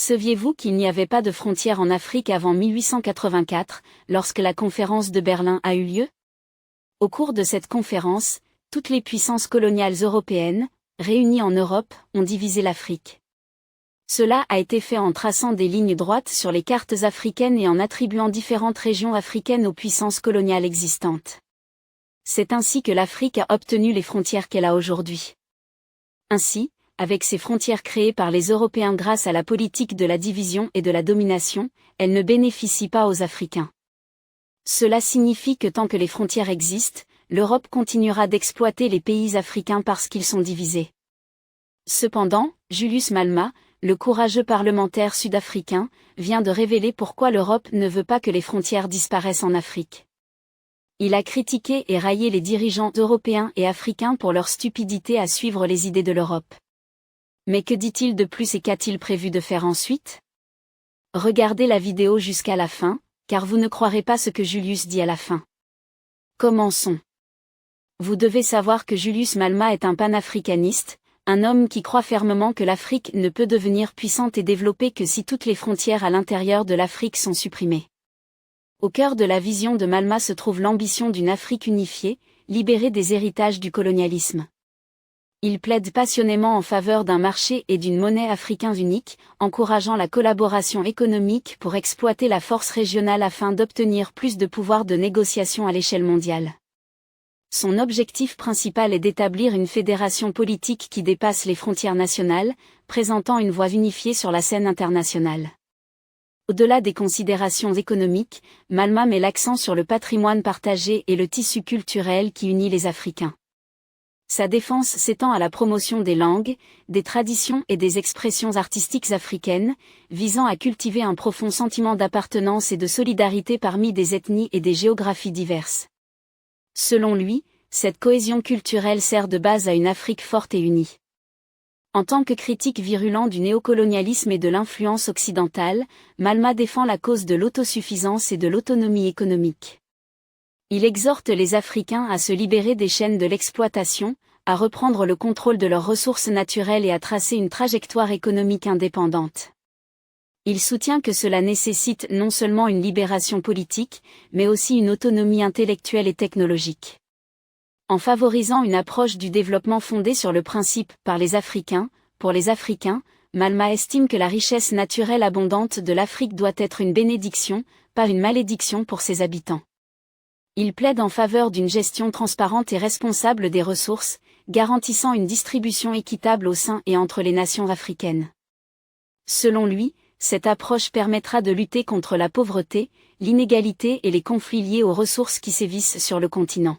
Saviez-vous qu'il n'y avait pas de frontières en Afrique avant 1884, lorsque la conférence de Berlin a eu lieu? Au cours de cette conférence, toutes les puissances coloniales européennes, réunies en Europe, ont divisé l'Afrique. Cela a été fait en traçant des lignes droites sur les cartes africaines et en attribuant différentes régions africaines aux puissances coloniales existantes. C'est ainsi que l'Afrique a obtenu les frontières qu'elle a aujourd'hui. Ainsi, avec ces frontières créées par les Européens grâce à la politique de la division et de la domination, elles ne bénéficient pas aux Africains. Cela signifie que tant que les frontières existent, l'Europe continuera d'exploiter les pays africains parce qu'ils sont divisés. Cependant, Julius Malema, le courageux parlementaire sud-africain, vient de révéler pourquoi l'Europe ne veut pas que les frontières disparaissent en Afrique. Il a critiqué et raillé les dirigeants européens et africains pour leur stupidité à suivre les idées de l'Europe. Mais que dit-il de plus et qu'a-t-il prévu de faire ensuite? Regardez la vidéo jusqu'à la fin, car vous ne croirez pas ce que Julius dit à la fin. Commençons. Vous devez savoir que Julius Malema est un panafricaniste, un homme qui croit fermement que l'Afrique ne peut devenir puissante et développée que si toutes les frontières à l'intérieur de l'Afrique sont supprimées. Au cœur de la vision de Malema se trouve l'ambition d'une Afrique unifiée, libérée des héritages du colonialisme. Il plaide passionnément en faveur d'un marché et d'une monnaie africains unique, encourageant la collaboration économique pour exploiter la force régionale afin d'obtenir plus de pouvoir de négociation à l'échelle mondiale. Son objectif principal est d'établir une fédération politique qui dépasse les frontières nationales, présentant une voix unifiée sur la scène internationale. Au-delà des considérations économiques, Malema met l'accent sur le patrimoine partagé et le tissu culturel qui unit les Africains. Sa défense s'étend à la promotion des langues, des traditions et des expressions artistiques africaines, visant à cultiver un profond sentiment d'appartenance et de solidarité parmi des ethnies et des géographies diverses. Selon lui, cette cohésion culturelle sert de base à une Afrique forte et unie. En tant que critique virulent du néocolonialisme et de l'influence occidentale, Malema défend la cause de l'autosuffisance et de l'autonomie économique. Il exhorte les Africains à se libérer des chaînes de l'exploitation, à reprendre le contrôle de leurs ressources naturelles et à tracer une trajectoire économique indépendante. Il soutient que cela nécessite non seulement une libération politique, mais aussi une autonomie intellectuelle et technologique. En favorisant une approche du développement fondée sur le principe « par les Africains, pour les Africains », Malema estime que la richesse naturelle abondante de l'Afrique doit être une bénédiction, pas une malédiction pour ses habitants. Il plaide en faveur d'une gestion transparente et responsable des ressources, garantissant une distribution équitable au sein et entre les nations africaines. Selon lui, cette approche permettra de lutter contre la pauvreté, l'inégalité et les conflits liés aux ressources qui sévissent sur le continent.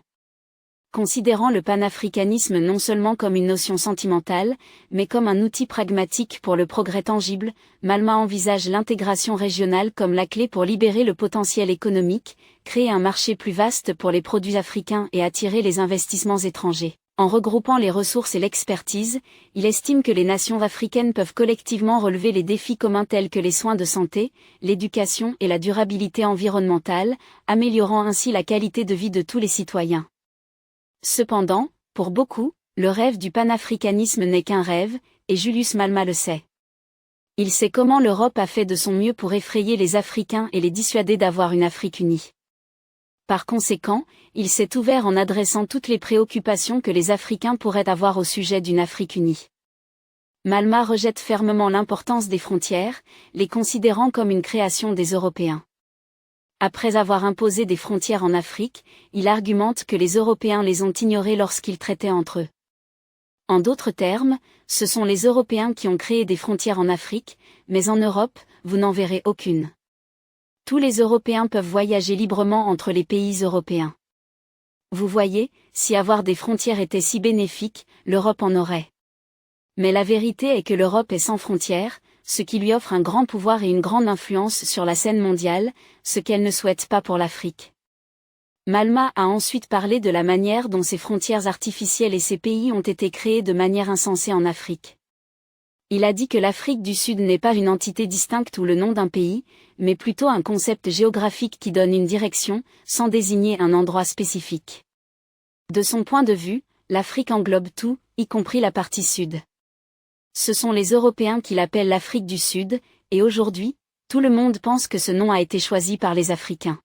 Considérant le panafricanisme non seulement comme une notion sentimentale, mais comme un outil pragmatique pour le progrès tangible, Malema envisage l'intégration régionale comme la clé pour libérer le potentiel économique, créer un marché plus vaste pour les produits africains et attirer les investissements étrangers. En regroupant les ressources et l'expertise, il estime que les nations africaines peuvent collectivement relever les défis communs tels que les soins de santé, l'éducation et la durabilité environnementale, améliorant ainsi la qualité de vie de tous les citoyens. Cependant, pour beaucoup, le rêve du panafricanisme n'est qu'un rêve, et Julius Malema le sait. Il sait comment l'Europe a fait de son mieux pour effrayer les Africains et les dissuader d'avoir une Afrique unie. Par conséquent, il s'est ouvert en adressant toutes les préoccupations que les Africains pourraient avoir au sujet d'une Afrique unie. Malema rejette fermement l'importance des frontières, les considérant comme une création des Européens. Après avoir imposé des frontières en Afrique, il argumente que les Européens les ont ignorées lorsqu'ils traitaient entre eux. En d'autres termes, ce sont les Européens qui ont créé des frontières en Afrique, mais en Europe, vous n'en verrez aucune. Tous les Européens peuvent voyager librement entre les pays européens. Vous voyez, si avoir des frontières était si bénéfique, l'Europe en aurait. Mais la vérité est que l'Europe est sans frontières, ce qui lui offre un grand pouvoir et une grande influence sur la scène mondiale, ce qu'elle ne souhaite pas pour l'Afrique. Malema a ensuite parlé de la manière dont ces frontières artificielles et ces pays ont été créés de manière insensée en Afrique. Il a dit que l'Afrique du Sud n'est pas une entité distincte ou le nom d'un pays, mais plutôt un concept géographique qui donne une direction, sans désigner un endroit spécifique. De son point de vue, l'Afrique englobe tout, y compris la partie sud. Ce sont les Européens qui l'appellent l'Afrique du Sud, et aujourd'hui, tout le monde pense que ce nom a été choisi par les Africains.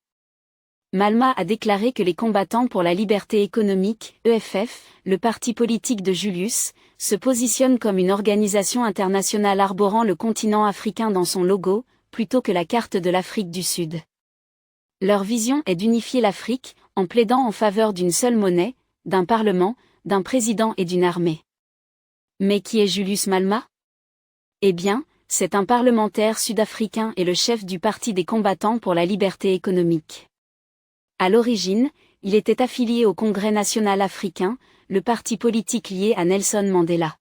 Malma a déclaré que les combattants pour la liberté économique, EFF, le parti politique de Julius, se positionne comme une organisation internationale arborant le continent africain dans son logo, plutôt que la carte de l'Afrique du Sud. Leur vision est d'unifier l'Afrique, en plaidant en faveur d'une seule monnaie, d'un parlement, d'un président et d'une armée. Mais qui est Julius Malma? Eh bien, c'est un parlementaire sud-africain et le chef du Parti des combattants pour la liberté économique. À l'origine, il était affilié au Congrès national africain, le parti politique lié à Nelson Mandela.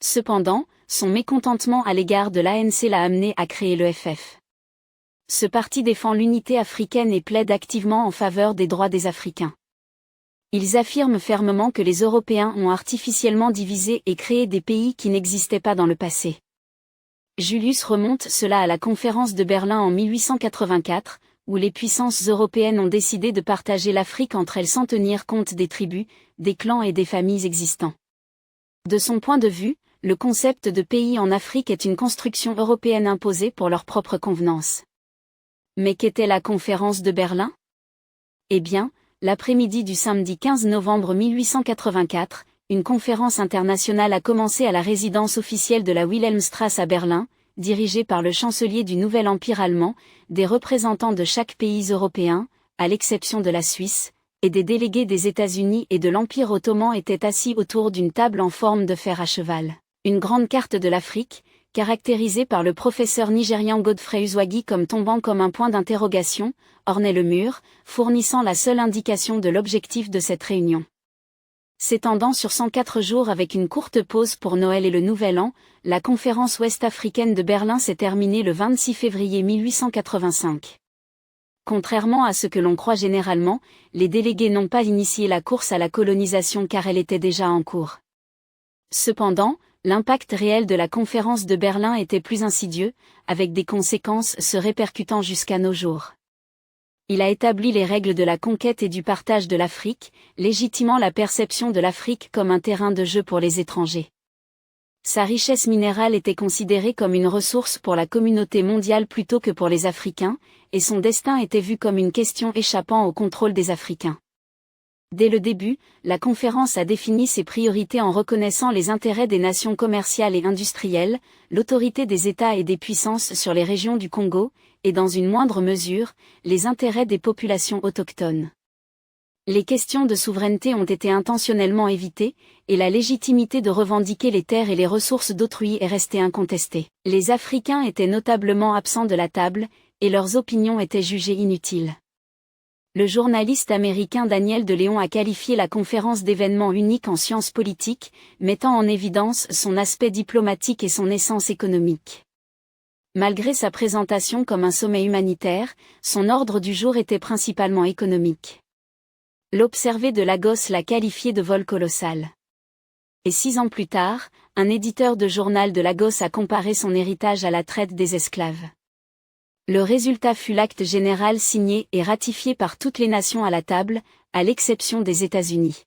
Cependant, son mécontentement à l'égard de l'ANC l'a amené à créer l'EFF. Ce parti défend l'unité africaine et plaide activement en faveur des droits des Africains. Ils affirment fermement que les Européens ont artificiellement divisé et créé des pays qui n'existaient pas dans le passé. Julius remonte cela à la conférence de Berlin en 1884, où les puissances européennes ont décidé de partager l'Afrique entre elles sans tenir compte des tribus, des clans et des familles existants. De son point de vue, le concept de pays en Afrique est une construction européenne imposée pour leur propre convenance. Mais qu'était la conférence de Berlin? Eh bien, l'après-midi du samedi 15 novembre 1884, une conférence internationale a commencé à la résidence officielle de la Wilhelmstrasse à Berlin, dirigée par le chancelier du Nouvel Empire allemand, des représentants de chaque pays européen, à l'exception de la Suisse, et des délégués des États-Unis et de l'Empire ottoman étaient assis autour d'une table en forme de fer à cheval. Une grande carte de l'Afrique, caractérisée par le professeur nigérian Godfrey Uzwagi comme tombant comme un point d'interrogation, ornait le mur, fournissant la seule indication de l'objectif de cette réunion. S'étendant sur 104 jours avec une courte pause pour Noël et le Nouvel An, la conférence ouest-africaine de Berlin s'est terminée le 26 février 1885. Contrairement à ce que l'on croit généralement, les délégués n'ont pas initié la course à la colonisation car elle était déjà en cours. Cependant, l'impact réel de la conférence de Berlin était plus insidieux, avec des conséquences se répercutant jusqu'à nos jours. Il a établi les règles de la conquête et du partage de l'Afrique, légitimant la perception de l'Afrique comme un terrain de jeu pour les étrangers. Sa richesse minérale était considérée comme une ressource pour la communauté mondiale plutôt que pour les Africains, et son destin était vu comme une question échappant au contrôle des Africains. Dès le début, la conférence a défini ses priorités en reconnaissant les intérêts des nations commerciales et industrielles, l'autorité des États et des puissances sur les régions du Congo, et dans une moindre mesure, les intérêts des populations autochtones. Les questions de souveraineté ont été intentionnellement évitées, et la légitimité de revendiquer les terres et les ressources d'autrui est restée incontestée. Les Africains étaient notablement absents de la table, et leurs opinions étaient jugées inutiles. Le journaliste américain Daniel De Leon a qualifié la conférence d'événement unique en sciences politiques, mettant en évidence son aspect diplomatique et son essence économique. Malgré sa présentation comme un sommet humanitaire, son ordre du jour était principalement économique. L'Observé de Lagos l'a qualifié de vol colossal. Et 6 ans plus tard, un éditeur de journal de Lagos a comparé son héritage à la traite des esclaves. Le résultat fut l'acte général signé et ratifié par toutes les nations à la table, à l'exception des États-Unis.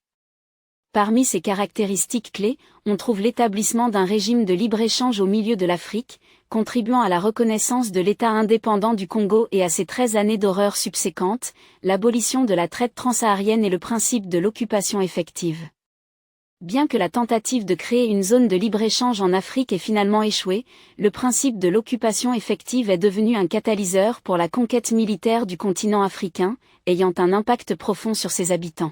Parmi ces caractéristiques clés, on trouve l'établissement d'un régime de libre-échange au milieu de l'Afrique, contribuant à la reconnaissance de l'État indépendant du Congo et à ses 13 années d'horreur subséquentes, l'abolition de la traite transsaharienne et le principe de l'occupation effective. Bien que la tentative de créer une zone de libre-échange en Afrique ait finalement échoué, le principe de l'occupation effective est devenu un catalyseur pour la conquête militaire du continent africain, ayant un impact profond sur ses habitants.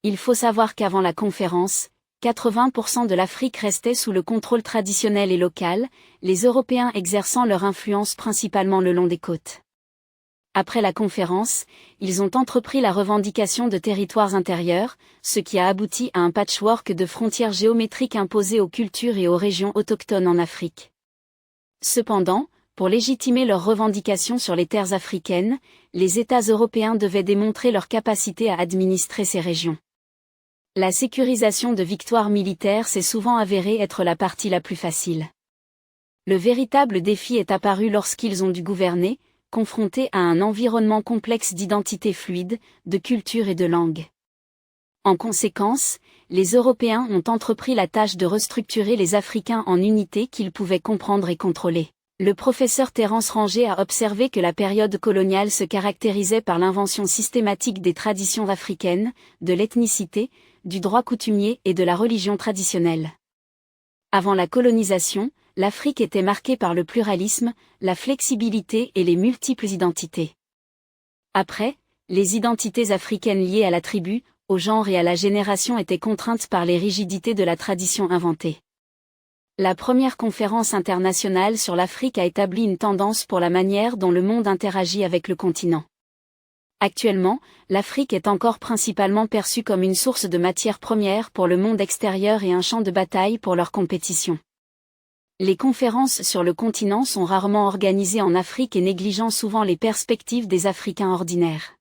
Il faut savoir qu'avant la conférence, 80% de l'Afrique restait sous le contrôle traditionnel et local, les Européens exerçant leur influence principalement le long des côtes. Après la conférence, ils ont entrepris la revendication de territoires intérieurs, ce qui a abouti à un patchwork de frontières géométriques imposées aux cultures et aux régions autochtones en Afrique. Cependant, pour légitimer leurs revendications sur les terres africaines, les États européens devaient démontrer leur capacité à administrer ces régions. La sécurisation de victoires militaires s'est souvent avérée être la partie la plus facile. Le véritable défi est apparu lorsqu'ils ont dû gouverner, confrontés à un environnement complexe d'identités fluides, de culture et de langue. En conséquence, les Européens ont entrepris la tâche de restructurer les Africains en unités qu'ils pouvaient comprendre et contrôler. Le professeur Terence Ranger a observé que la période coloniale se caractérisait par l'invention systématique des traditions africaines, de l'ethnicité, du droit coutumier et de la religion traditionnelle. Avant la colonisation, l'Afrique était marquée par le pluralisme, la flexibilité et les multiples identités. Après, les identités africaines liées à la tribu, au genre et à la génération étaient contraintes par les rigidités de la tradition inventée. La première conférence internationale sur l'Afrique a établi une tendance pour la manière dont le monde interagit avec le continent. Actuellement, l'Afrique est encore principalement perçue comme une source de matières premières pour le monde extérieur et un champ de bataille pour leur compétition. Les conférences sur le continent sont rarement organisées en Afrique et négligeant souvent les perspectives des Africains ordinaires.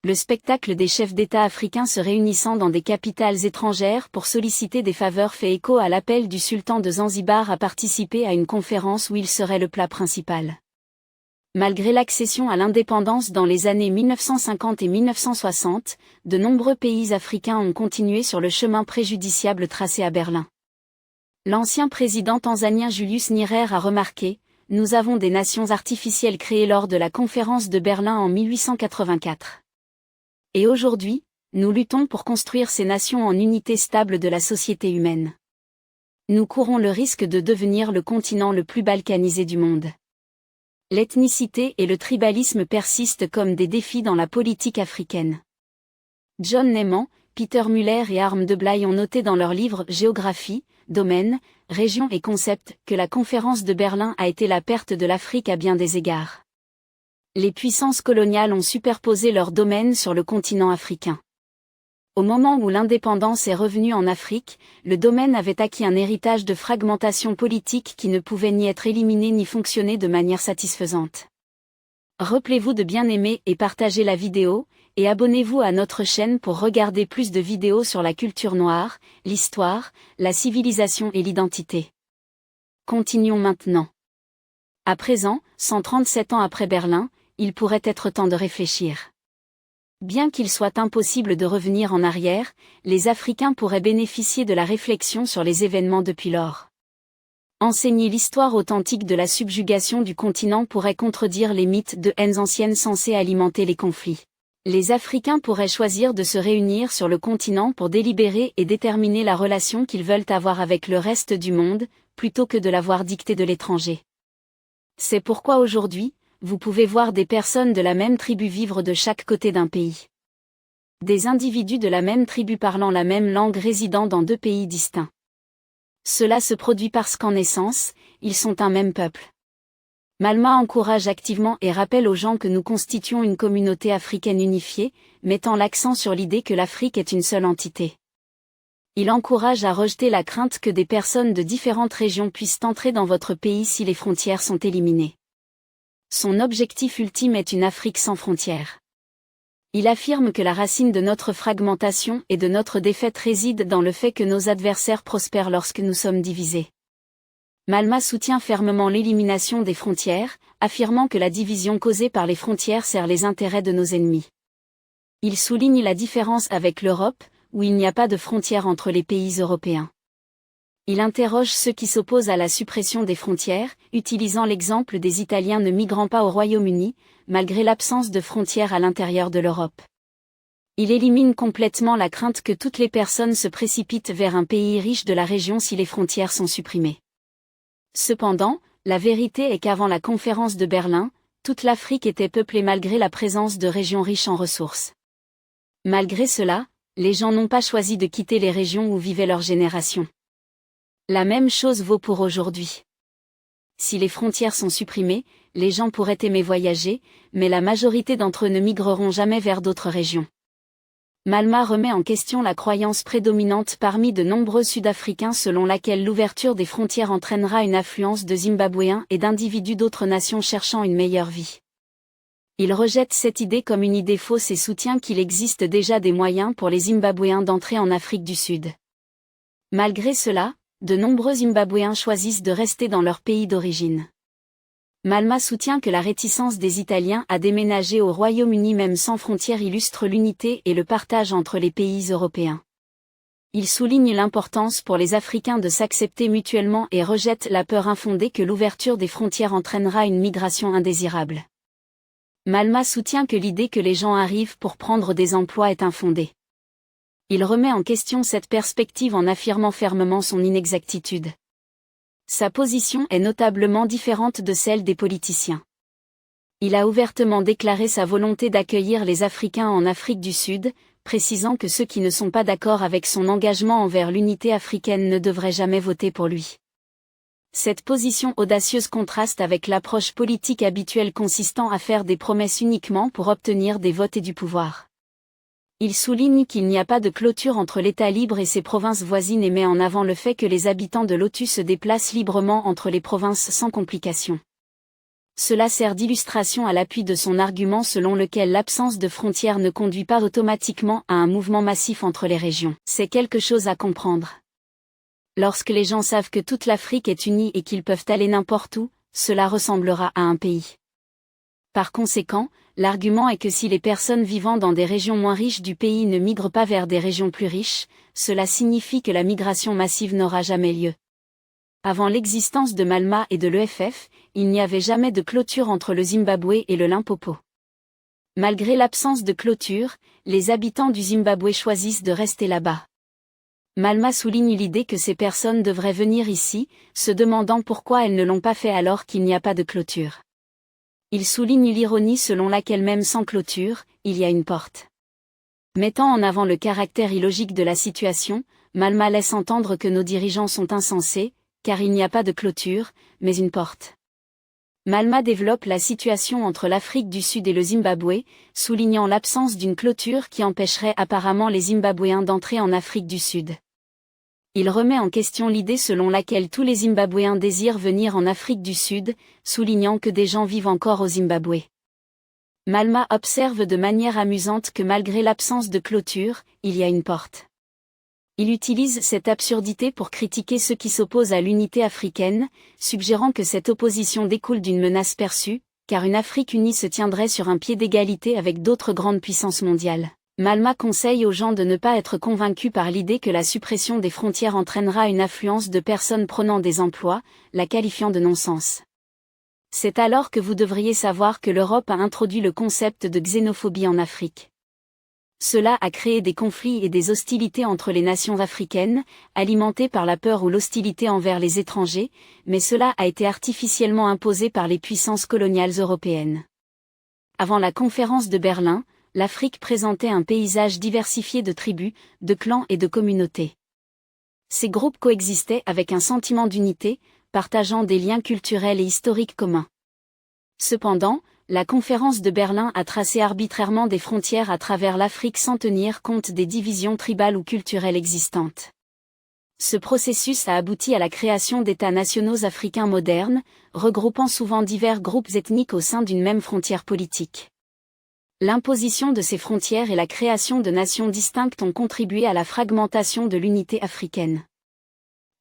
Le spectacle des chefs d'État africains se réunissant dans des capitales étrangères pour solliciter des faveurs fait écho à l'appel du sultan de Zanzibar à participer à une conférence où il serait le plat principal. Malgré l'accession à l'indépendance dans les années 1950 et 1960, de nombreux pays africains ont continué sur le chemin préjudiciable tracé à Berlin. L'ancien président tanzanien Julius Nyerere a remarqué : « Nous avons des nations artificielles créées lors de la conférence de Berlin en 1884. Et aujourd'hui, nous luttons pour construire ces nations en unité stable de la société humaine. Nous courons le risque de devenir le continent le plus balkanisé du monde. » L'ethnicité et le tribalisme persistent comme des défis dans la politique africaine. John Neyman, Peter Muller et Harm de Blaye ont noté dans leur livre Géographie, domaine, région et concept que la conférence de Berlin a été la perte de l'Afrique à bien des égards. Les puissances coloniales ont superposé leurs domaines sur le continent africain. Au moment où l'indépendance est revenue en Afrique, le domaine avait acquis un héritage de fragmentation politique qui ne pouvait ni être éliminé ni fonctionner de manière satisfaisante. Rappelez-vous de bien aimer et partager la vidéo, et abonnez-vous à notre chaîne pour regarder plus de vidéos sur la culture noire, l'histoire, la civilisation et l'identité. Continuons maintenant. À présent, 137 ans après Berlin, il pourrait être temps de réfléchir. Bien qu'il soit impossible de revenir en arrière, les Africains pourraient bénéficier de la réflexion sur les événements depuis lors. Enseigner l'histoire authentique de la subjugation du continent pourrait contredire les mythes de haines anciennes censés alimenter les conflits. Les Africains pourraient choisir de se réunir sur le continent pour délibérer et déterminer la relation qu'ils veulent avoir avec le reste du monde, plutôt que de la voir dictée de l'étranger. C'est pourquoi aujourd'hui, vous pouvez voir des personnes de la même tribu vivre de chaque côté d'un pays. Des individus de la même tribu parlant la même langue résidant dans deux pays distincts. Cela se produit parce qu'en essence, ils sont un même peuple. Malma encourage activement et rappelle aux gens que nous constituons une communauté africaine unifiée, mettant l'accent sur l'idée que l'Afrique est une seule entité. Il encourage à rejeter la crainte que des personnes de différentes régions puissent entrer dans votre pays si les frontières sont éliminées. Son objectif ultime est une Afrique sans frontières. Il affirme que la racine de notre fragmentation et de notre défaite réside dans le fait que nos adversaires prospèrent lorsque nous sommes divisés. Malma soutient fermement l'élimination des frontières, affirmant que la division causée par les frontières sert les intérêts de nos ennemis. Il souligne la différence avec l'Europe, où il n'y a pas de frontières entre les pays européens. Il interroge ceux qui s'opposent à la suppression des frontières, utilisant l'exemple des Italiens ne migrant pas au Royaume-Uni, malgré l'absence de frontières à l'intérieur de l'Europe. Il élimine complètement la crainte que toutes les personnes se précipitent vers un pays riche de la région si les frontières sont supprimées. Cependant, la vérité est qu'avant la conférence de Berlin, toute l'Afrique était peuplée malgré la présence de régions riches en ressources. Malgré cela, les gens n'ont pas choisi de quitter les régions où vivait leur génération. La même chose vaut pour aujourd'hui. Si les frontières sont supprimées, les gens pourraient aimer voyager, mais la majorité d'entre eux ne migreront jamais vers d'autres régions. Malma remet en question la croyance prédominante parmi de nombreux Sud-Africains selon laquelle l'ouverture des frontières entraînera une affluence de Zimbabwéens et d'individus d'autres nations cherchant une meilleure vie. Il rejette cette idée comme une idée fausse et soutient qu'il existe déjà des moyens pour les Zimbabwéens d'entrer en Afrique du Sud. Malgré cela, de nombreux Zimbabwéens choisissent de rester dans leur pays d'origine. Malma soutient que la réticence des Italiens à déménager au Royaume-Uni même sans frontières illustre l'unité et le partage entre les pays européens. Il souligne l'importance pour les Africains de s'accepter mutuellement et rejette la peur infondée que l'ouverture des frontières entraînera une migration indésirable. Malma soutient que l'idée que les gens arrivent pour prendre des emplois est infondée. Il remet en question cette perspective en affirmant fermement son inexactitude. Sa position est notablement différente de celle des politiciens. Il a ouvertement déclaré sa volonté d'accueillir les Africains en Afrique du Sud, précisant que ceux qui ne sont pas d'accord avec son engagement envers l'unité africaine ne devraient jamais voter pour lui. Cette position audacieuse contraste avec l'approche politique habituelle consistant à faire des promesses uniquement pour obtenir des votes et du pouvoir. Il souligne qu'il n'y a pas de clôture entre l'État libre et ses provinces voisines et met en avant le fait que les habitants de l'OTU se déplacent librement entre les provinces sans complications. Cela sert d'illustration à l'appui de son argument selon lequel l'absence de frontières ne conduit pas automatiquement à un mouvement massif entre les régions. C'est quelque chose à comprendre. Lorsque les gens savent que toute l'Afrique est unie et qu'ils peuvent aller n'importe où, cela ressemblera à un pays. Par conséquent, l'argument est que si les personnes vivant dans des régions moins riches du pays ne migrent pas vers des régions plus riches, cela signifie que la migration massive n'aura jamais lieu. Avant l'existence de Malma et de l'EFF, il n'y avait jamais de clôture entre le Zimbabwe et le Limpopo. Malgré l'absence de clôture, les habitants du Zimbabwe choisissent de rester là-bas. Malma souligne l'idée que ces personnes devraient venir ici, se demandant pourquoi elles ne l'ont pas fait alors qu'il n'y a pas de clôture. Il souligne l'ironie selon laquelle même sans clôture, il y a une porte. Mettant en avant le caractère illogique de la situation, Malma laisse entendre que nos dirigeants sont insensés, car il n'y a pas de clôture, mais une porte. Malma développe la situation entre l'Afrique du Sud et le Zimbabwe, soulignant l'absence d'une clôture qui empêcherait apparemment les Zimbabwéens d'entrer en Afrique du Sud. Il remet en question l'idée selon laquelle tous les Zimbabwéens désirent venir en Afrique du Sud, soulignant que des gens vivent encore au Zimbabwe. Malma observe de manière amusante que malgré l'absence de clôture, il y a une porte. Il utilise cette absurdité pour critiquer ceux qui s'opposent à l'unité africaine, suggérant que cette opposition découle d'une menace perçue, car une Afrique unie se tiendrait sur un pied d'égalité avec d'autres grandes puissances mondiales. Malma conseille aux gens de ne pas être convaincus par l'idée que la suppression des frontières entraînera une affluence de personnes prenant des emplois, la qualifiant de non-sens. C'est alors que vous devriez savoir que l'Europe a introduit le concept de xénophobie en Afrique. Cela a créé des conflits et des hostilités entre les nations africaines, alimentées par la peur ou l'hostilité envers les étrangers, mais cela a été artificiellement imposé par les puissances coloniales européennes. Avant la conférence de Berlin, l'Afrique présentait un paysage diversifié de tribus, de clans et de communautés. Ces groupes coexistaient avec un sentiment d'unité, partageant des liens culturels et historiques communs. Cependant, la conférence de Berlin a tracé arbitrairement des frontières à travers l'Afrique sans tenir compte des divisions tribales ou culturelles existantes. Ce processus a abouti à la création d'États nationaux africains modernes, regroupant souvent divers groupes ethniques au sein d'une même frontière politique. L'imposition de ces frontières et la création de nations distinctes ont contribué à la fragmentation de l'unité africaine.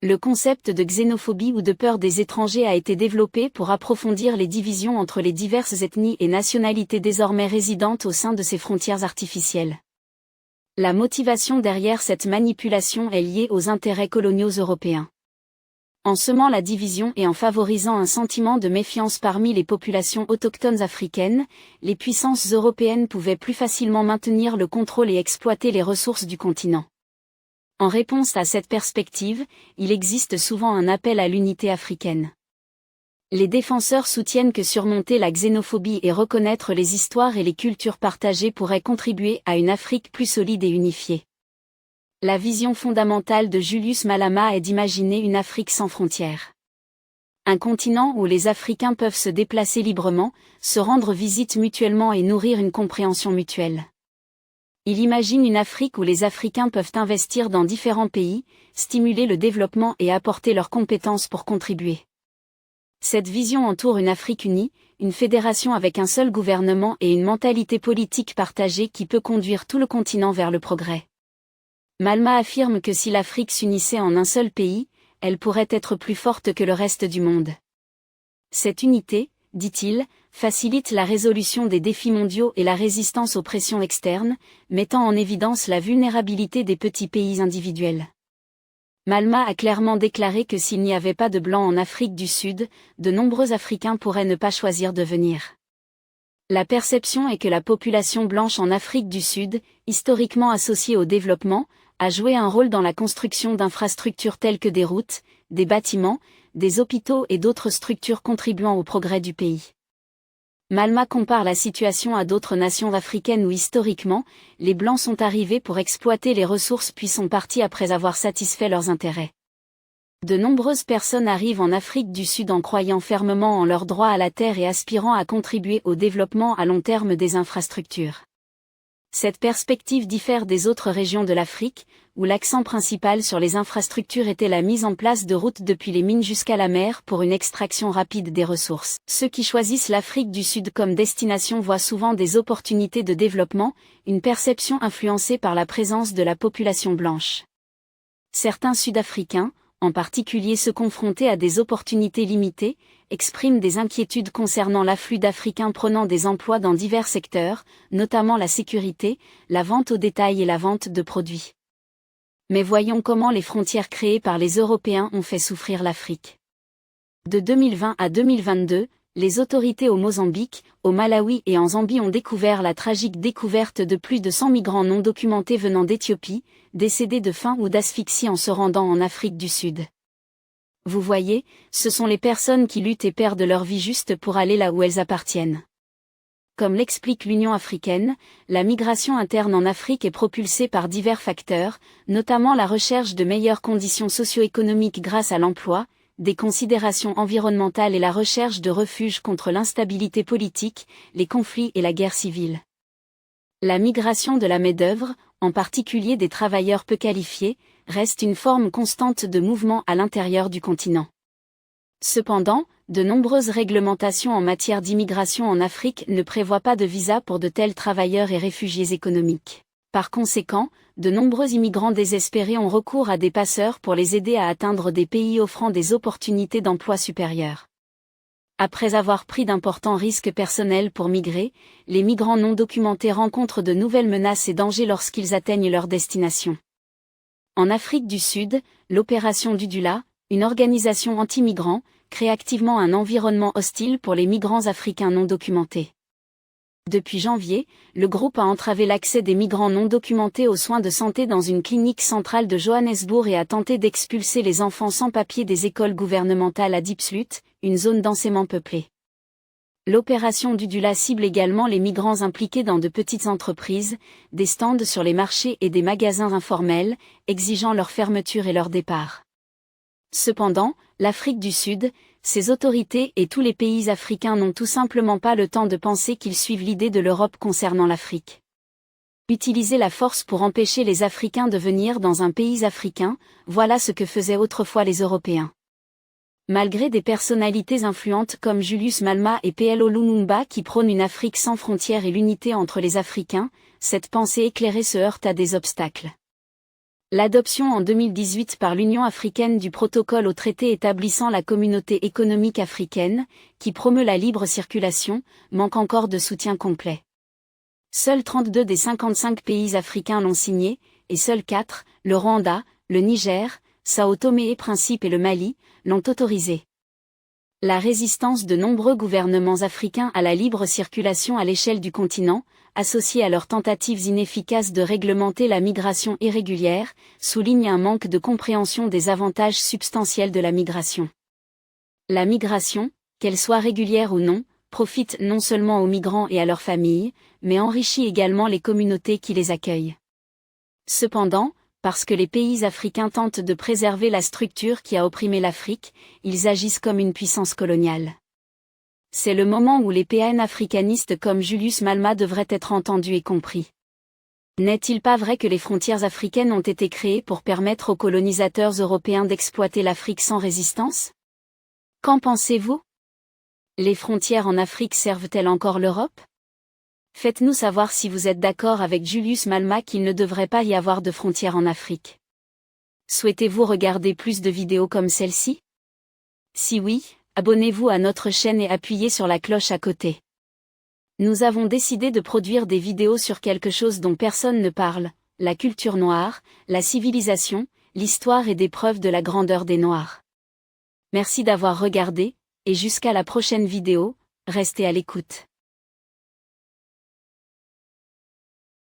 Le concept de xénophobie ou de peur des étrangers a été développé pour approfondir les divisions entre les diverses ethnies et nationalités désormais résidentes au sein de ces frontières artificielles. La motivation derrière cette manipulation est liée aux intérêts coloniaux européens. En semant la division et en favorisant un sentiment de méfiance parmi les populations autochtones africaines, les puissances européennes pouvaient plus facilement maintenir le contrôle et exploiter les ressources du continent. En réponse à cette perspective, il existe souvent un appel à l'unité africaine. Les défenseurs soutiennent que surmonter la xénophobie et reconnaître les histoires et les cultures partagées pourrait contribuer à une Afrique plus solide et unifiée. La vision fondamentale de Julius Malema est d'imaginer une Afrique sans frontières. Un continent où les Africains peuvent se déplacer librement, se rendre visite mutuellement et nourrir une compréhension mutuelle. Il imagine une Afrique où les Africains peuvent investir dans différents pays, stimuler le développement et apporter leurs compétences pour contribuer. Cette vision entoure une Afrique unie, une fédération avec un seul gouvernement et une mentalité politique partagée qui peut conduire tout le continent vers le progrès. Malema affirme que si l'Afrique s'unissait en un seul pays, elle pourrait être plus forte que le reste du monde. Cette unité, dit-il, facilite la résolution des défis mondiaux et la résistance aux pressions externes, mettant en évidence la vulnérabilité des petits pays individuels. Malma a clairement déclaré que s'il n'y avait pas de blancs en Afrique du Sud, de nombreux Africains pourraient ne pas choisir de venir. La perception est que la population blanche en Afrique du Sud, historiquement associée au développement, a joué un rôle dans la construction d'infrastructures telles que des routes, des bâtiments, des hôpitaux et d'autres structures contribuant au progrès du pays. Malma compare la situation à d'autres nations africaines où historiquement, les Blancs sont arrivés pour exploiter les ressources puis sont partis après avoir satisfait leurs intérêts. De nombreuses personnes arrivent en Afrique du Sud en croyant fermement en leur droit à la terre et aspirant à contribuer au développement à long terme des infrastructures. Cette perspective diffère des autres régions de l'Afrique, où l'accent principal sur les infrastructures était la mise en place de routes depuis les mines jusqu'à la mer pour une extraction rapide des ressources. Ceux qui choisissent l'Afrique du Sud comme destination voient souvent des opportunités de développement, une perception influencée par la présence de la population blanche. Certains Sud-Africains, en particulier ceux confrontés à des opportunités limitées, expriment des inquiétudes concernant l'afflux d'Africains prenant des emplois dans divers secteurs, notamment la sécurité, la vente au détail et la vente de produits. Mais voyons comment les frontières créées par les Européens ont fait souffrir l'Afrique. De 2020 à 2022, les autorités au Mozambique, au Malawi et en Zambie ont découvert la tragique découverte de plus de 100 migrants non documentés venant d'Éthiopie, décédés de faim ou d'asphyxie en se rendant en Afrique du Sud. Vous voyez, ce sont les personnes qui luttent et perdent leur vie juste pour aller là où elles appartiennent. Comme l'explique l'Union africaine, la migration interne en Afrique est propulsée par divers facteurs, notamment la recherche de meilleures conditions socio-économiques grâce à l'emploi, des considérations environnementales et la recherche de refuge contre l'instabilité politique, les conflits et la guerre civile. La migration de la main-d'œuvre, en particulier des travailleurs peu qualifiés, reste une forme constante de mouvement à l'intérieur du continent. Cependant, de nombreuses réglementations en matière d'immigration en Afrique ne prévoient pas de visa pour de tels travailleurs et réfugiés économiques. Par conséquent, de nombreux immigrants désespérés ont recours à des passeurs pour les aider à atteindre des pays offrant des opportunités d'emploi supérieures. Après avoir pris d'importants risques personnels pour migrer, les migrants non documentés rencontrent de nouvelles menaces et dangers lorsqu'ils atteignent leur destination. En Afrique du Sud, l'opération Dudula, une organisation anti-migrants, crée activement un environnement hostile pour les migrants africains non documentés. Depuis janvier, le groupe a entravé l'accès des migrants non documentés aux soins de santé dans une clinique centrale de Johannesburg et a tenté d'expulser les enfants sans papier des écoles gouvernementales à Diepsloot, une zone densément peuplée. L'opération Dudula cible également les migrants impliqués dans de petites entreprises, des stands sur les marchés et des magasins informels, exigeant leur fermeture et leur départ. Cependant, l'Afrique du Sud, ses autorités et tous les pays africains n'ont tout simplement pas le temps de penser qu'ils suivent l'idée de l'Europe concernant l'Afrique. Utiliser la force pour empêcher les Africains de venir dans un pays africain, voilà ce que faisaient autrefois les Européens. Malgré des personnalités influentes comme Julius Malema et PLO Lumumba qui prônent une Afrique sans frontières et l'unité entre les Africains, cette pensée éclairée se heurte à des obstacles. L'adoption en 2018 par l'Union africaine du protocole au traité établissant la communauté économique africaine, qui promeut la libre circulation, manque encore de soutien complet. Seuls 32 des 55 pays africains l'ont signé, et seuls 4, le Rwanda, le Niger, Sao Tomé et Principe et le Mali, l'ont autorisé. La résistance de nombreux gouvernements africains à la libre circulation à l'échelle du continent, associée à leurs tentatives inefficaces de réglementer la migration irrégulière, souligne un manque de compréhension des avantages substantiels de la migration. La migration, qu'elle soit régulière ou non, profite non seulement aux migrants et à leurs familles, mais enrichit également les communautés qui les accueillent. Cependant, parce que les pays africains tentent de préserver la structure qui a opprimé l'Afrique, ils agissent comme une puissance coloniale. C'est le moment où les pan-africanistes comme Julius Malema devraient être entendus et compris. N'est-il pas vrai que les frontières africaines ont été créées pour permettre aux colonisateurs européens d'exploiter l'Afrique sans résistance? Qu'en pensez-vous? Les frontières en Afrique servent-elles encore l'Europe? Faites-nous savoir si vous êtes d'accord avec Julius Malema qu'il ne devrait pas y avoir de frontières en Afrique. Souhaitez-vous regarder plus de vidéos comme celle-ci? Si oui, Abonnez-vous à notre chaîne et appuyez sur la cloche à côté. Nous avons décidé de produire des vidéos sur quelque chose dont personne ne parle, la culture noire, la civilisation, l'histoire et des preuves de la grandeur des Noirs. Merci d'avoir regardé, et jusqu'à la prochaine vidéo, restez à l'écoute.